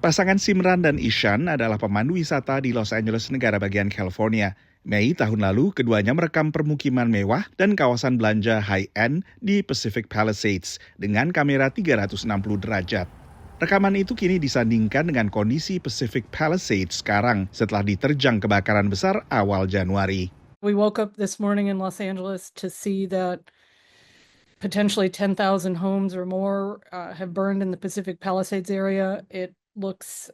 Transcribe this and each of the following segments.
Pasangan Simran dan Ishan adalah pemandu wisata di Los Angeles, negara bagian California. Mei tahun lalu, keduanya merekam permukiman mewah dan kawasan belanja high-end di Pacific Palisades dengan kamera 360 derajat. Rekaman itu kini disandingkan dengan kondisi Pacific Palisades sekarang setelah diterjang kebakaran besar awal Januari. We woke up this morning in Los Angeles to see that potentially 10,000 homes or more have burned in the Pacific Palisades area. It looks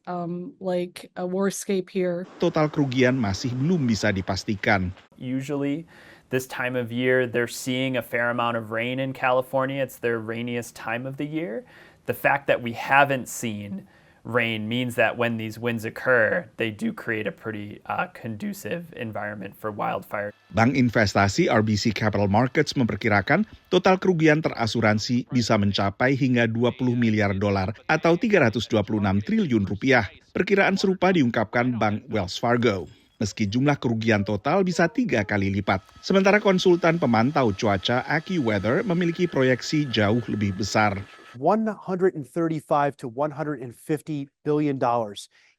like a warscape here. Total kerugian masih belum bisa dipastikan. Usually this time of year, they're seeing a fair amount of rain in California. It's their rainiest time of the year. The fact that we haven't seen rain means that when these winds occur, they do create a pretty conducive environment for wildfire. Bank investasi RBC Capital Markets memperkirakan total kerugian terasuransi bisa mencapai hingga 20 miliar dolar atau 326 triliun rupiah. Perkiraan serupa diungkapkan Bank Wells Fargo. Meski jumlah kerugian total bisa 3 kali lipat. Sementara konsultan pemantau cuaca AccuWeather memiliki proyeksi jauh lebih besar. $135 to $150 billion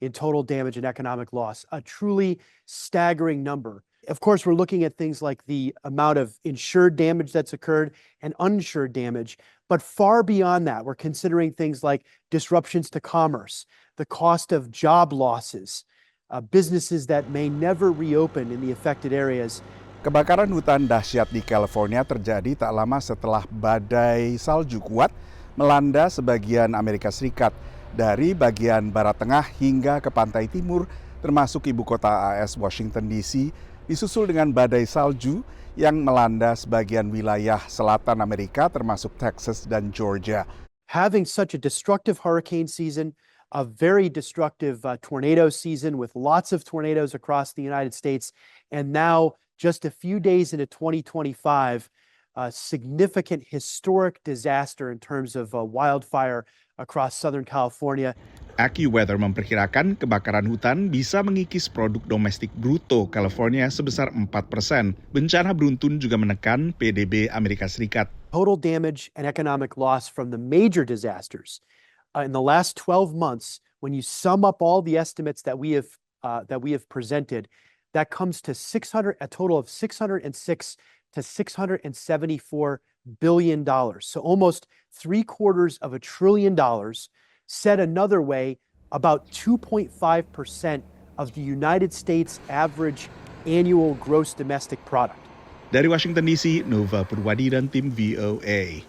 in total damage and economic loss, a truly staggering number. Of course, we're looking at things like the amount of insured damage that's occurred and uninsured damage, but far beyond that, we're considering things like disruptions to commerce, the cost of job losses, businesses that may never reopen in the affected areas. Kebakaran hutan dahsyat di California terjadi tak lama setelah badai salju kuat melanda sebagian Amerika Serikat dari bagian barat tengah hingga ke pantai timur termasuk ibu kota AS Washington DC, disusul dengan badai salju yang melanda sebagian wilayah selatan Amerika termasuk Texas dan Georgia. Having such a destructive hurricane season, a very destructive tornado season with lots of tornadoes across the United States, and now just a few days into 2025, a significant historic disaster in terms of wildfire across Southern California. AccuWeather memperkirakan kebakaran hutan bisa mengikis produk domestik bruto California sebesar 4%. Bencana beruntun juga menekan PDB Amerika Serikat. Total damage and economic loss from the major disasters in the last 12 months, when you sum up all the estimates that we have presented, that comes to a total of $606 to $674 billion. So almost $750 billion. Said another way, about 2.5% of the United States average annual gross domestic product. Dari Washington DC, Nova Purwadi dan tim VOA.